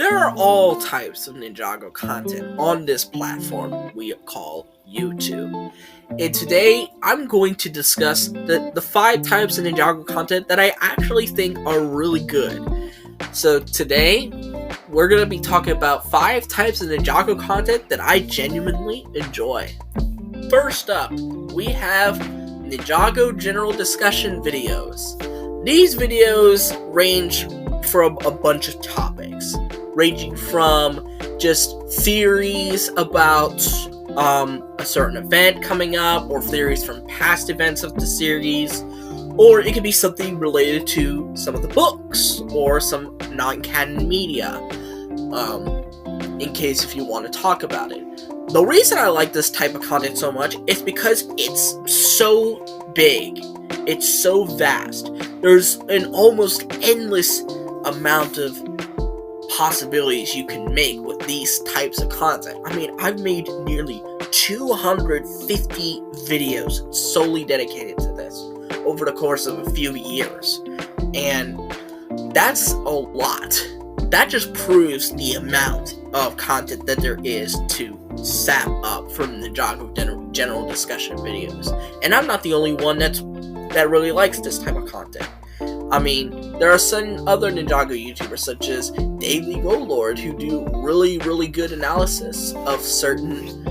There are all types of Ninjago content on this platform we call YouTube. And today, I'm going to discuss the 5 types of Ninjago content that I actually think are really good. So today, we're going to be talking about 5 types of Ninjago content that I genuinely enjoy. First up, we have Ninjago general discussion videos. These videos range from a bunch of topics, ranging from just theories about a certain event coming up, or theories from past events of the series, or it could be something related to some of the books, or some non-canon media, in case if you want to talk about it. The reason I like this type of content so much is because it's so big, it's so vast. There's an almost endless amount of possibilities you can make with these types of content. I mean, I've made nearly 250 videos solely dedicated to this over the course of a few years, and that's a lot. That just proves the amount of content that there is to sap up from the Ninjago general discussion videos. And I'm not the only one that really likes this type of content. I mean, there are some other Ninjago YouTubers such as Daily Rolord who do really good analysis of certain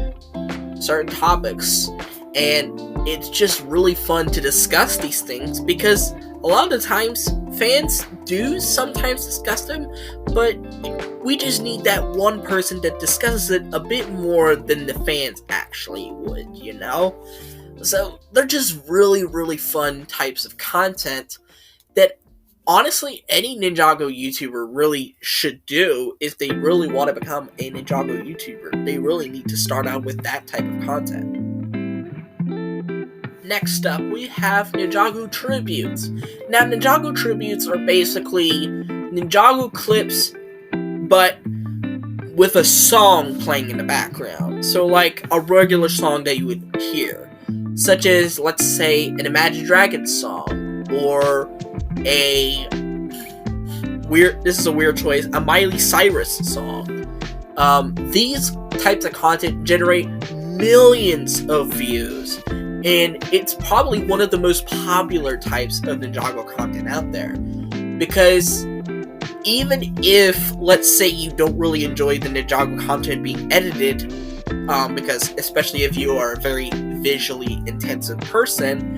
topics, and it's just really fun to discuss these things because a lot of the times fans do sometimes discuss them, but we just need that one person that discusses it a bit more than the fans actually would, you know? So they're just really fun types of content that honestly any Ninjago YouTuber really should do if they really want to become a Ninjago YouTuber. They really need to start out with that type of content. Next up, we have Ninjago tributes. Now, Ninjago tributes are basically Ninjago clips, but with a song playing in the background. So like a regular song that you would hear, such as, let's say, an Imagine Dragons song, or this is a weird choice, a Miley Cyrus song. These types of content generate millions of views, and it's probably one of the most popular types of Ninjago content out there. Because even if, let's say, you don't really enjoy the Ninjago content being edited, because especially if you are a very visually intensive person,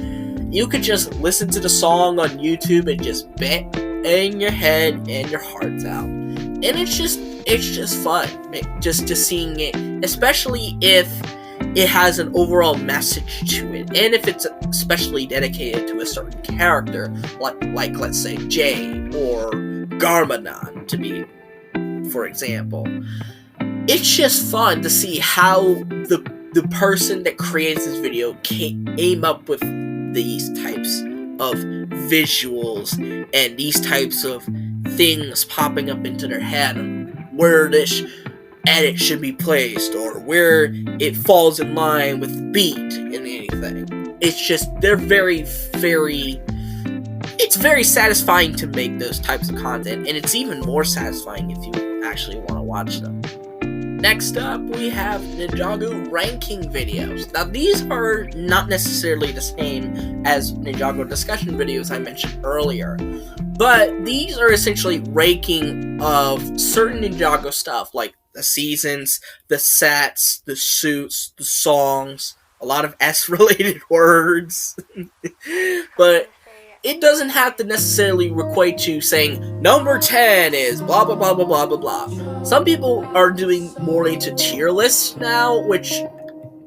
you could just listen to the song on YouTube and just bang your head and your heart's out. And it's just fun, just seeing it, especially if it has an overall message to it, and if it's especially dedicated to a certain character, like let's say Jay or Garmadon, to be, for example. It's just fun to see how the person that creates this video came up with these types of visuals and these types of things popping up into their head, where this edit should be placed, or where it falls in line with the beat and anything. It's just, it's very satisfying to make those types of content, and it's even more satisfying if you actually want to watch them. Next up, we have Ninjago ranking videos. Now, these are not necessarily the same as Ninjago discussion videos I mentioned earlier, but these are essentially ranking of certain Ninjago stuff, like the seasons, the sets, the suits, the songs, a lot of S-related words. But it doesn't have to necessarily equate to saying, number 10 is blah blah blah blah blah blah blah. Some people are doing more into tier lists now, which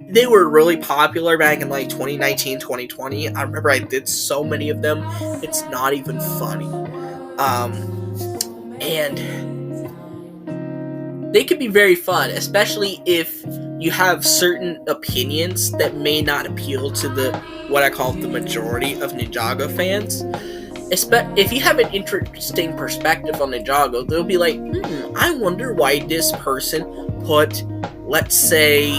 they were really popular back in like 2019, 2020. I remember I did so many of them, it's not even funny. And they can be very fun, especially if you have certain opinions that may not appeal to what I call the majority of Ninjago fans. If you have an interesting perspective on Ninjago, they'll be like, I wonder why this person put, let's say,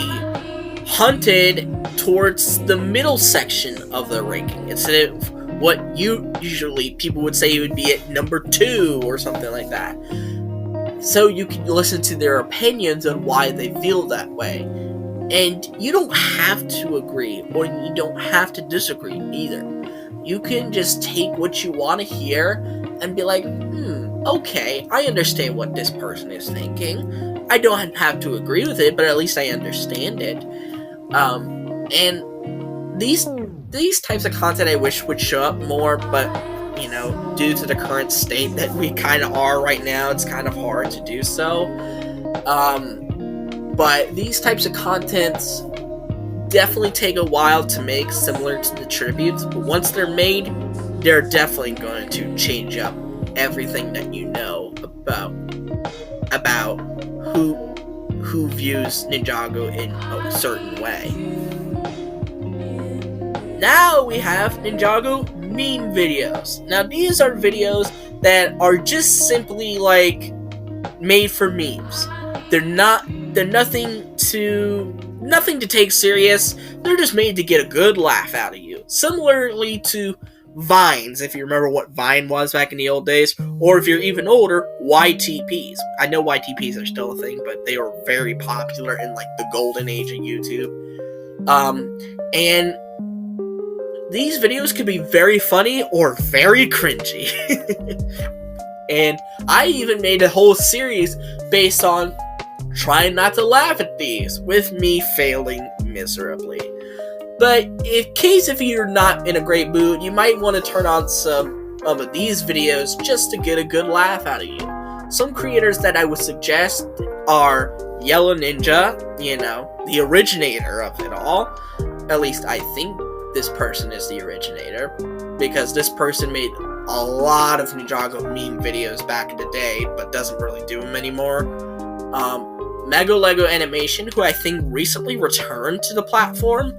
Hunted towards the middle section of the ranking, instead of what usually people would say it would be at number 2 or something like that. so you can listen to their opinions on why they feel that way. And you don't have to agree, or you don't have to disagree either. You can just take what you want to hear and be like, okay, I understand what this person is thinking. I don't have to agree with it, but at least I understand it. And these types of content I wish would show up more, but due to the current state that we kind of are right now, it's kind of hard to do so. But these types of contents definitely take a while to make, similar to the tributes. But once they're made, they're definitely going to change up everything that you know about who views Ninjago in a certain way. Now we have Ninjago meme videos. Now these are videos that are just simply like made for memes. They're nothing to take serious. They're just made to get a good laugh out of you. Similarly to Vines, if you remember what Vine was back in the old days, or if you're even older, YTPs. I know YTPs are still a thing, but they were very popular in like the golden age of YouTube. And these videos could be very funny or very cringy. And I even made a whole series based on trying not to laugh at these, with me failing miserably. But if you're not in a great mood, you might want to turn on some of these videos just to get a good laugh out of you. Some creators that I would suggest are Yellow Ninja, the originator of it all. At least I think this person is the originator, because this person made a lot of Ninjago meme videos back in the day, but doesn't really do them anymore. Mego Lego Animation, who I think recently returned to the platform.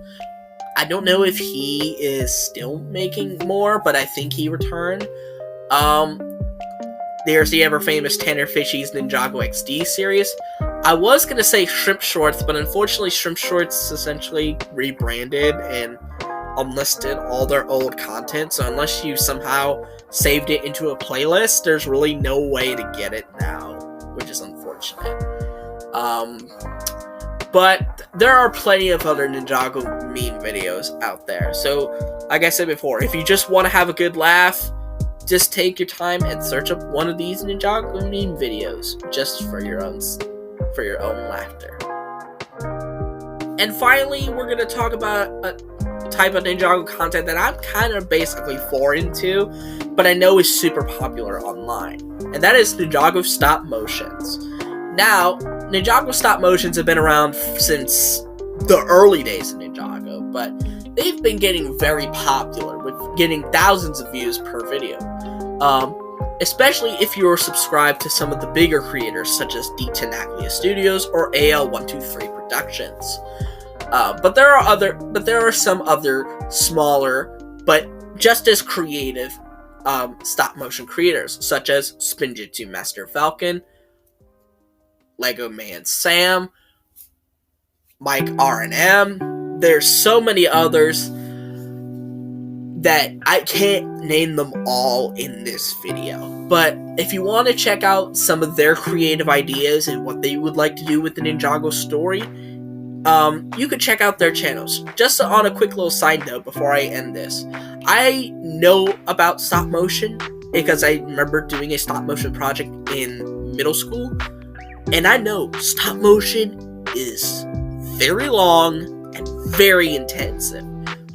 I don't know if he is still making more, but I think he returned. There's the ever-famous Tanner Fishy's Ninjago XD series. I was going to say Shrimp Shorts, but unfortunately Shrimp Shorts essentially rebranded and unlisted all their old content, so unless you somehow saved it into a playlist, there's really no way to get it now, which is unfortunate. But there are plenty of other Ninjago meme videos out there. So, like I said before, if you just want to have a good laugh, just take your time and search up one of these Ninjago meme videos just for your own laughter. And finally, we're going to talk about a type of Ninjago content that I'm kind of basically foreign to, but I know is super popular online. And that is Ninjago stop motions. Now, Ninjago stop motions have been around since the early days of Ninjago, but they've been getting very popular, with getting thousands of views per video. Especially if you're subscribed to some of the bigger creators, such as D10 Studios or AL123 Productions. But there are some other smaller, but just as creative stop motion creators, such as Spinjitzu Master Falcon, Lego Man Sam, Mike R&M. There's so many others that I can't name them all in this video. But if you want to check out some of their creative ideas and what they would like to do with the Ninjago story, you could check out their channels. Just on a quick little side note before I end this, I know about stop motion because I remember doing a stop motion project in middle school. And I know stop motion is very long and very intensive,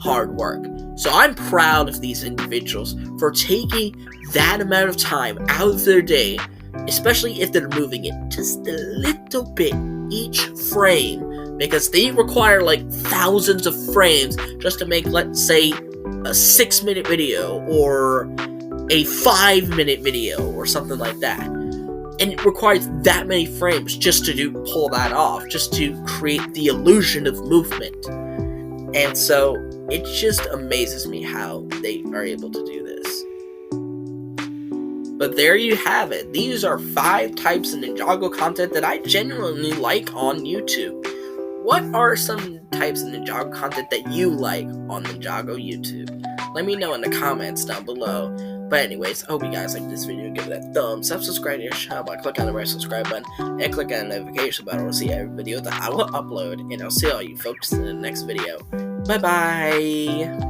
hard work. So I'm proud of these individuals for taking that amount of time out of their day, especially if they're moving it just a little bit each frame, because they require like thousands of frames just to make, let's say, a 6-minute video or a 5-minute video or something like that. And it requires that many frames just to pull that off, just to create the illusion of movement. And so, it just amazes me how they are able to do this. But there you have it. These are 5 types of Ninjago content that I genuinely like on YouTube. What are some types of Ninjago content that you like on Ninjago YouTube? Let me know in the comments down below. But anyways, I hope you guys like this video. Give it a thumbs up, subscribe to the channel by clicking on the red subscribe button, and click on the notification button to see every video that I will upload. And I'll see all you folks in the next video. Bye bye!